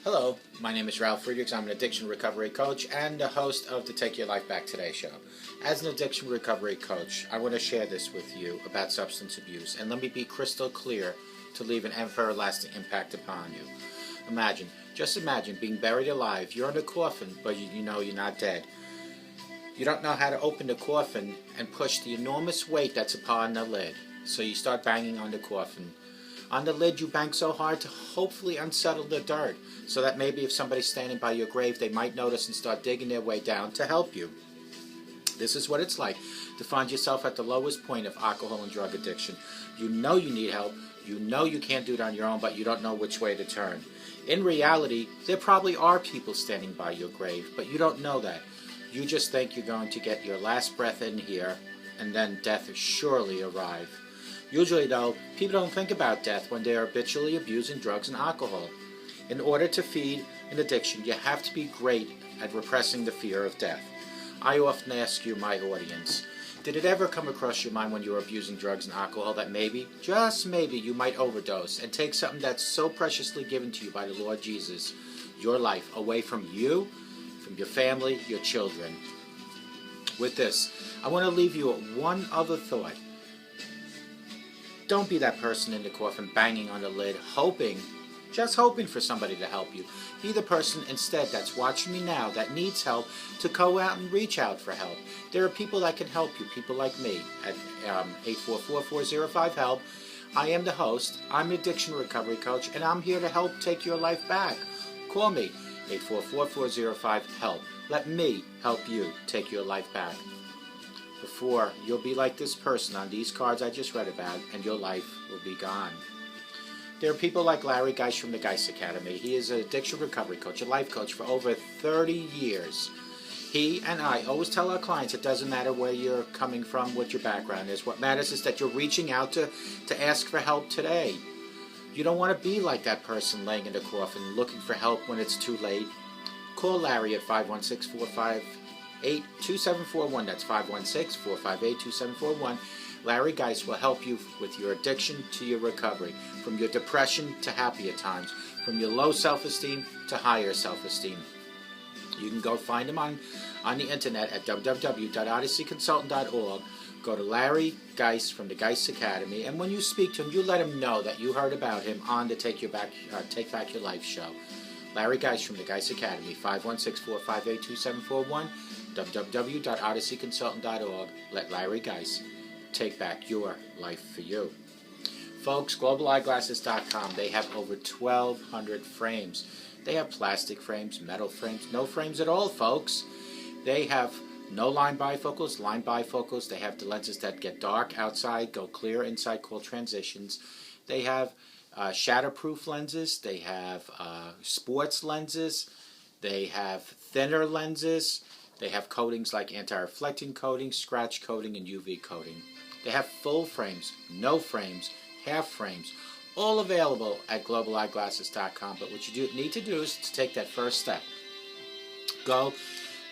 Hello, my name is Ralf Friedrichs. I'm an addiction recovery coach and the host of the Take Your Life Back Today show. As an addiction recovery coach, I want to share this with you about substance abuse, and let me be crystal clear to leave an everlasting impact upon you. Just imagine being buried alive. You're in a coffin, but you know you're not dead. You don't know how to open the coffin and push the enormous weight that's upon the lid, so you start banging on the coffin. On the lid, you bang so hard to hopefully unsettle the dirt, so that maybe if somebody's standing by your grave, they might notice and start digging their way down to help you. This is what it's like to find yourself at the lowest point of alcohol and drug addiction. You know you need help, you know you can't do it on your own, but you don't know which way to turn. In reality, there probably are people standing by your grave, but you don't know that. You just think you're going to get your last breath in here, and then death will surely arrive. Usually, though, people don't think about death when they are habitually abusing drugs and alcohol. In order to feed an addiction, you have to be great at repressing the fear of death. I often ask you, my audience, did it ever come across your mind when you were abusing drugs and alcohol that maybe, just maybe, you might overdose and take something that's so preciously given to you by the Lord Jesus, your life, away from you, from your family, your children? With this, I want to leave you with one other thought. Don't be that person in the coffin banging on the lid, just hoping for somebody to help you. Be the person instead that's watching me now that needs help to go out and reach out for help. There are people that can help you, people like me at 844-405-HELP. I am the host, I'm an addiction recovery coach, and I'm here to help take your life back. Call me, 844-405-HELP. Let me help you take your life back. Before, you'll be like this person on these cards I just read about, and your life will be gone. There are people like Larry Geist from the Geist Academy. He is an addiction recovery coach, a life coach for over 30 years. He and I always tell our clients it doesn't matter where you're coming from, what your background is. What matters is that you're reaching out to ask for help today. You don't want to be like that person laying in the coffin looking for help when it's too late. Call Larry at 516-458-2741. That's 516-458-2741. Larry Geist will help you with your addiction to your recovery, from your depression to happier times, from your low self-esteem to higher self-esteem. You can go find him on the internet at www.odysseyconsultant.org. Go to Larry Geist from the Geist Academy, and when you speak to him, you let him know that you heard about him on the Take Back Your Life show. Larry Geist from the Geist Academy, 516-458-2741, www.odysseyconsultant.org. Let Larry Geist take back your life for you. Folks, globaleyeglasses.com, they have over 1,200 frames. They have plastic frames, metal frames, no frames at all, folks. They have no line bifocals, line bifocals. They have the lenses that get dark outside, go clear inside, called transitions. They have shatterproof lenses. They have sports lenses. They have thinner lenses. They have coatings like anti-reflecting coating, scratch coating, and UV coating. They have full frames, no frames, half frames, all available at globaleyeglasses.com. But what you need to do is to take that first step. Go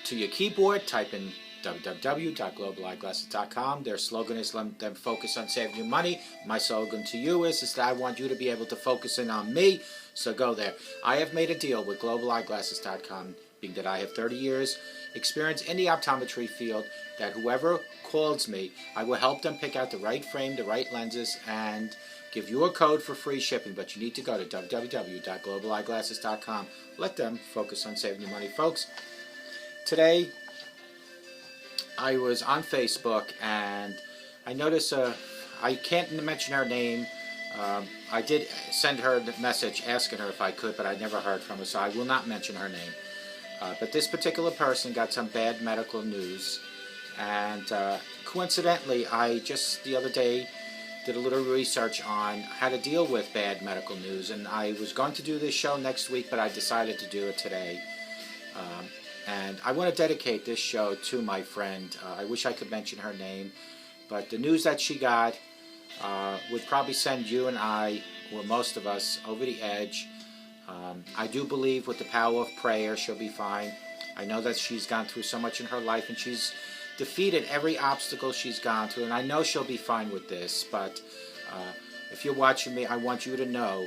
to your keyboard, type in www.globaleyeglasses.com. Their slogan is let them focus on saving you money. My slogan to you is that I want you to be able to focus in on me, so go there. I have made a deal with globaleyeglasses.com, being that I have 30 years experience in the optometry field, that whoever calls me, I will help them pick out the right frame, the right lenses, and give you a code for free shipping. But you need to go to www.globaleyeglasses.com. Let them focus on saving you money. Folks, today I was on Facebook and I noticed, I can't mention her name. I did send her the message asking her if I could, but I never heard from her, so I will not mention her name. But this particular person got some bad medical news, and coincidentally, I just the other day did a little research on how to deal with bad medical news, and I was going to do this show next week, but I decided to do it today. And I want to dedicate this show to my friend. I wish I could mention her name, but the news that she got would probably send you and I, or most of us, over the edge. I do believe with the power of prayer she'll be fine. I know that she's gone through so much in her life, and she's defeated every obstacle she's gone through, and I know she'll be fine with this. But if you're watching me, I want you to know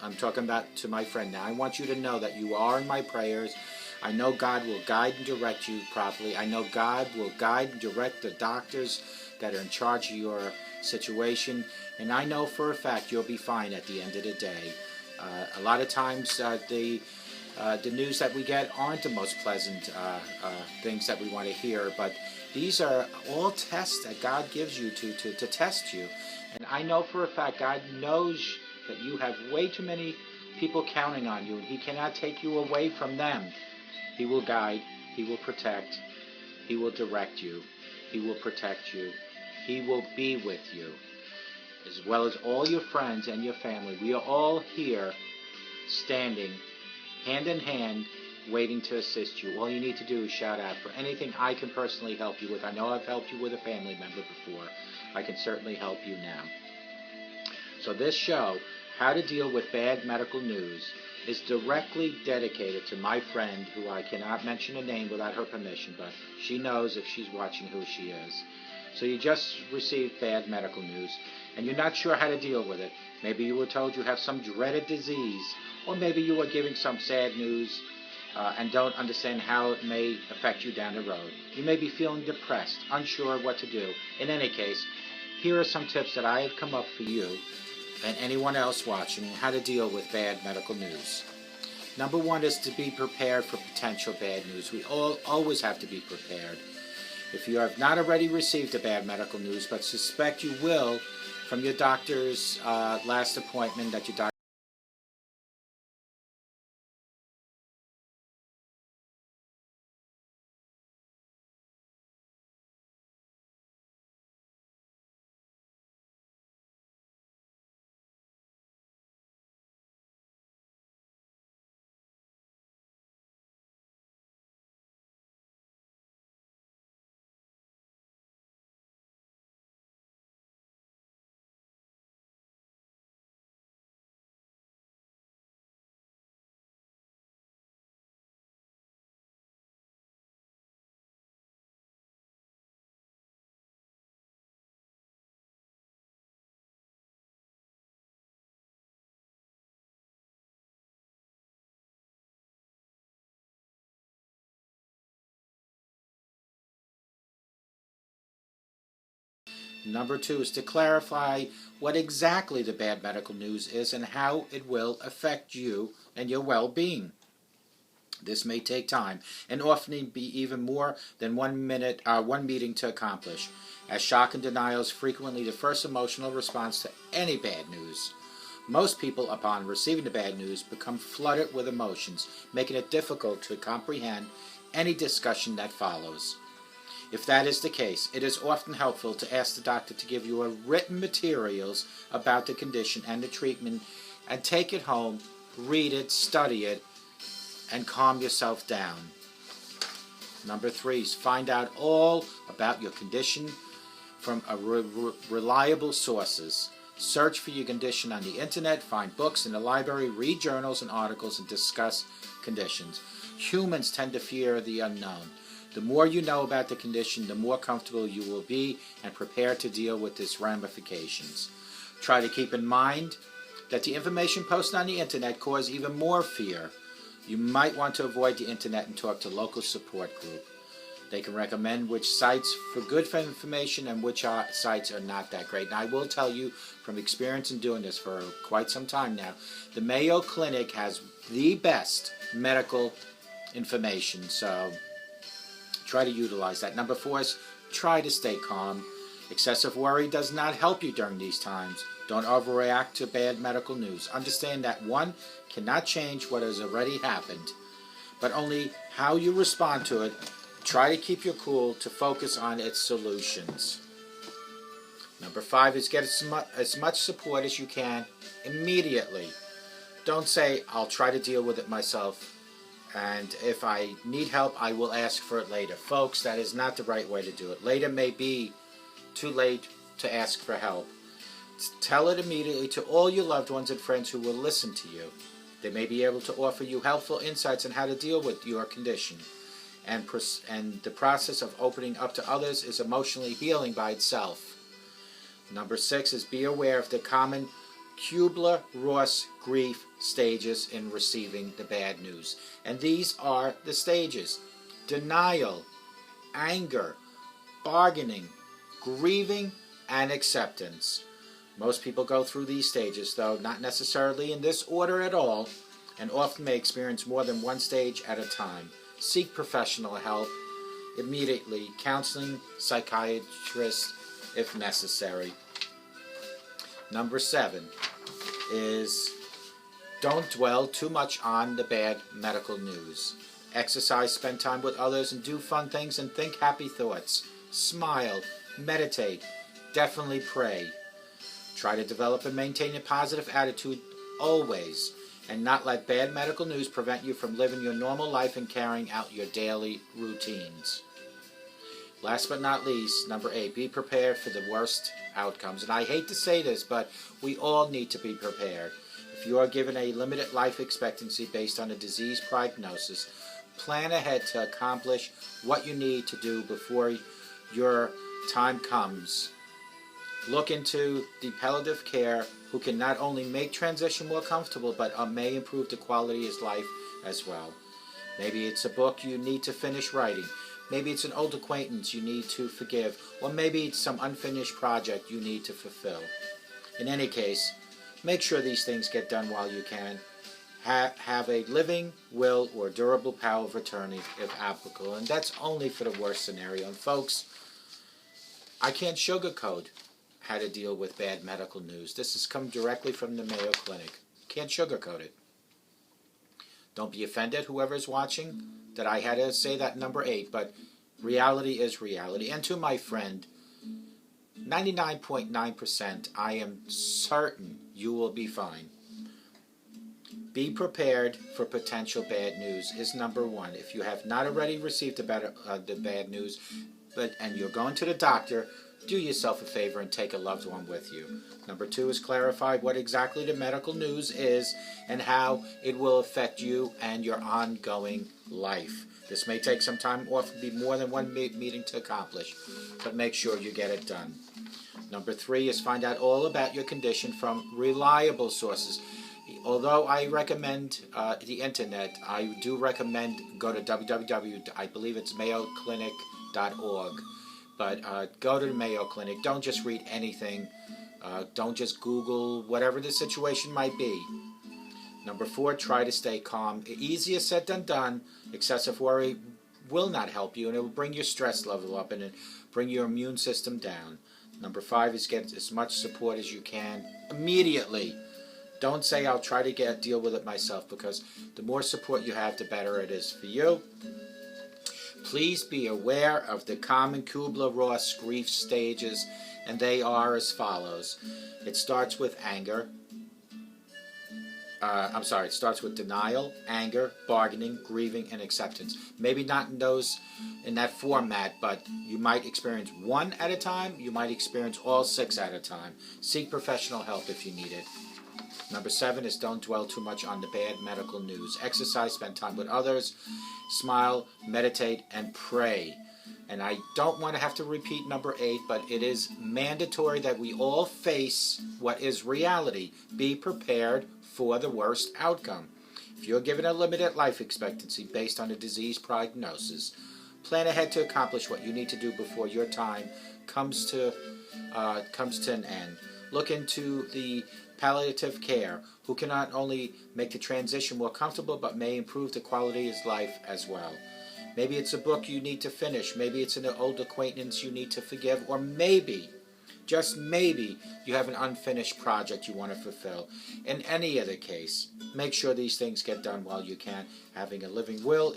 I'm talking about to my friend now. I want you to know that you are in my prayers. I know God will guide and direct you properly. I know God will guide and direct the doctors that are in charge of your situation. And I know for a fact you'll be fine at the end of the day. A lot of times the news that we get aren't the most pleasant things that we want to hear, but these are all tests that God gives you to test you. And I know for a fact God knows that you have way too many people counting on you, and He cannot take you away from them. He will guide, He will protect, He will direct you, He will protect you, He will be with you, as well as all your friends and your family. We are all here standing hand in hand, waiting to assist you. All you need to do is shout out for anything I can personally help you with. I know I've helped you with a family member before. I can certainly help you now. So this show, How to Deal with Bad Medical News, is directly dedicated to my friend, who I cannot mention a name without her permission, but she knows if she's watching who she is. So you just received bad medical news, and you're not sure how to deal with it. Maybe you were told you have some dreaded disease, or maybe you are giving some sad news and don't understand how it may affect you down the road. You may be feeling depressed, unsure what to do. In any case, here are some tips that I have come up for you and anyone else watching how to deal with bad medical news. Number one is to be prepared for potential bad news. We all always have to be prepared. If you have not already received a bad medical news but suspect you will from your doctor's last appointment that your doctor Number two is to clarify what exactly the bad medical news is and how it will affect you and your well-being. This may take time and often be even more than 1 meeting to accomplish, as shock and denial is frequently the first emotional response to any bad news. Most people, upon receiving the bad news, become flooded with emotions, making it difficult to comprehend any discussion that follows. If that is the case, it is often helpful to ask the doctor to give you written materials about the condition and the treatment, and take it home, read it, study it, and calm yourself down. Number three is find out all about your condition from reliable sources. Search for your condition on the internet, find books in the library, read journals and articles, and discuss conditions. Humans tend to fear the unknown. The more you know about the condition, the more comfortable you will be and prepared to deal with its ramifications. Try to keep in mind that the information posted on the internet causes even more fear. You might want to avoid the internet and talk to a local support group. They can recommend which sites for good information and which sites are not that great. And I will tell you from experience in doing this for quite some time now, the Mayo Clinic has the best medical information, so try to utilize that. Number four is try to stay calm. Excessive worry does not help you during these times. Don't overreact to bad medical news. Understand that one cannot change what has already happened, but only how you respond to it. Try to keep your cool to focus on its solutions. Number five is get as much support as you can immediately. Don't say, I'll try to deal with it myself, and if I need help, I will ask for it later. Folks, that is not the right way to do it. Later may be too late to ask for help. Tell it immediately to all your loved ones and friends who will listen to you. They may be able to offer you helpful insights on how to deal with your condition. And the process of opening up to others is emotionally healing by itself. Number six is be aware of the common Kubler-Ross grief stages in receiving the bad news. And these are the stages: denial, anger, bargaining, grieving, and acceptance. Most people go through these stages, though not necessarily in this order at all, and often may experience more than one stage at a time. Seek professional help immediately, counseling, psychiatrist if necessary. Number 7 is don't dwell too much on the bad medical news. Exercise, spend time with others, and do fun things, and think happy thoughts. Smile, meditate, definitely pray. Try to develop and maintain a positive attitude always, and not let bad medical news prevent you from living your normal life and carrying out your daily routines. Last but not least, number 8, be prepared for the worst outcomes. And I hate to say this, but we all need to be prepared. If you are given a limited life expectancy based on a disease prognosis, plan ahead to accomplish what you need to do before your time comes. Look into the palliative care who can not only make transition more comfortable, but may improve the quality of his life as well. Maybe it's a book you need to finish writing. Maybe it's an old acquaintance you need to forgive. Or maybe it's some unfinished project you need to fulfill. In any case, make sure these things get done while you can. Have a living will or durable power of attorney if applicable. And that's only for the worst scenario. And folks, I can't sugarcoat how to deal with bad medical news. This has come directly from the Mayo Clinic. Can't sugarcoat it. Don't be offended, whoever's watching, that I had to say that number 8, but reality is reality. And to my friend, 99.9%, I am certain you will be fine. Be prepared for potential bad news is number 1. If you have not already received the bad news, and you're going to the doctor, do yourself a favor and take a loved one with you. Number 2 is clarify what exactly the medical news is and how it will affect you and your ongoing life. This may take some time or be more than one meeting to accomplish, but make sure you get it done. Number 3 is find out all about your condition from reliable sources. Although I recommend the internet, I do recommend go to I believe it's mayoclinic.org. But go to the Mayo Clinic. Don't just read anything. Don't just Google whatever the situation might be. Number 4, try to stay calm. Easier said than done. Excessive worry will not help you, and it will bring your stress level up and it bring your immune system down. Number 5 is get as much support as you can immediately. Don't say I'll try to deal with it myself, because the more support you have, the better it is for you. Please be aware of the common Kubler-Ross grief stages, and they are as follows. It starts with anger. It starts with denial, anger, bargaining, grieving, and acceptance. Maybe not in that format, but you might experience 1 at a time. You might experience all 6 at a time. Seek professional help if you need it. Number 7 is don't dwell too much on the bad medical news. Exercise, spend time with others, smile, meditate, and pray. And I don't want to have to repeat number 8, but it is mandatory that we all face what is reality. Be prepared for the worst outcome. If you're given a limited life expectancy based on a disease prognosis, plan ahead to accomplish what you need to do before your time comes to an end. Look into the palliative care, who can not only make the transition more comfortable, but may improve the quality of his life as well. Maybe it's a book you need to finish. Maybe it's an old acquaintance you need to forgive. Or maybe, just maybe, you have an unfinished project you want to fulfill. In any other case, make sure these things get done while you can. Having a living will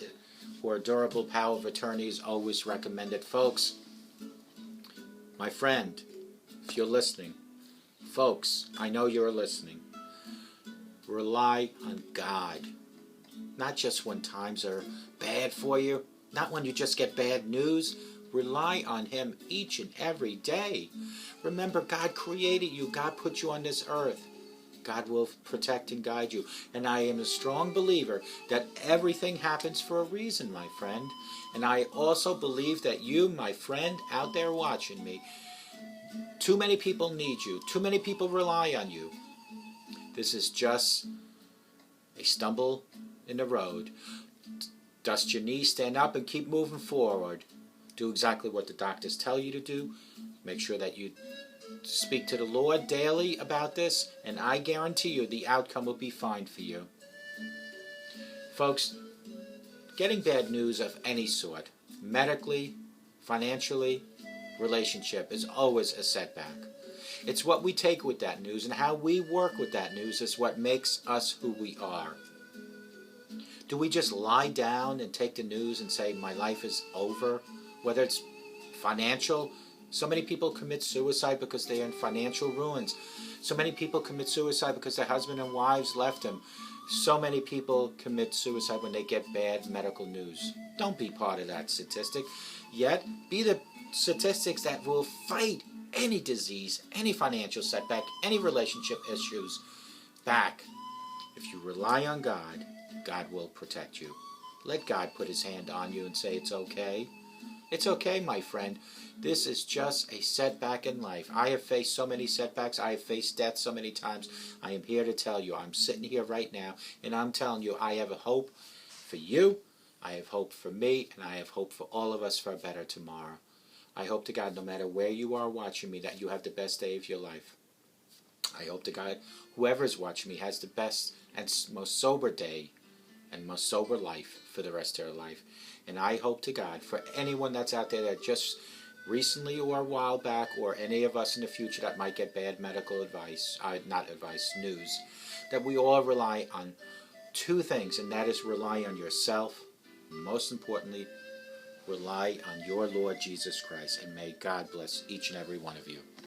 or a durable power of attorney is always recommended, folks. My friend, if you're listening, folks, I know you're listening. Rely on God. Not just when times are bad for you. Not when you just get bad news. Rely on Him each and every day. Remember, God created you. God put you on this earth. God will protect and guide you. And I am a strong believer that everything happens for a reason, my friend. And I also believe that you, my friend, out there watching me, too many people need you. Too many people rely on you. This is just a stumble in the road. Dust your knees, stand up, and keep moving forward. Do exactly what the doctors tell you to do. Make sure that you speak to the Lord daily about this, and I guarantee you the outcome will be fine for you. Folks, getting bad news of any sort, medically, financially, relationship, is always a setback. It's what we take with that news and how we work with that news is what makes us who we are. Do we just lie down and take the news and say, my life is over? Whether it's financial, so many people commit suicide because they are in financial ruins. So many people commit suicide because their husband and wives left them. So many people commit suicide when they get bad medical news. Don't be part of that statistic. Yet, be the statistics that will fight any disease, any financial setback, any relationship issues back. If you rely on God, God will protect you. Let God put his hand on you and say, it's okay. It's okay, my friend. This is just a setback in life. I have faced so many setbacks. I have faced death so many times. I am here to tell you. I'm sitting here right now, and I'm telling you, I have a hope for you. I have hope for me, and I have hope for all of us for a better tomorrow. I hope to God, no matter where you are watching me, that you have the best day of your life. I hope to God, whoever is watching me has the best and most sober day and most sober life for the rest of their life. And I hope to God, for anyone that's out there that just recently or a while back, or any of us in the future that might get bad medical advice, news, that we all rely on two things, and that is rely on yourself. Most importantly, rely on your Lord Jesus Christ, and may God bless each and every one of you.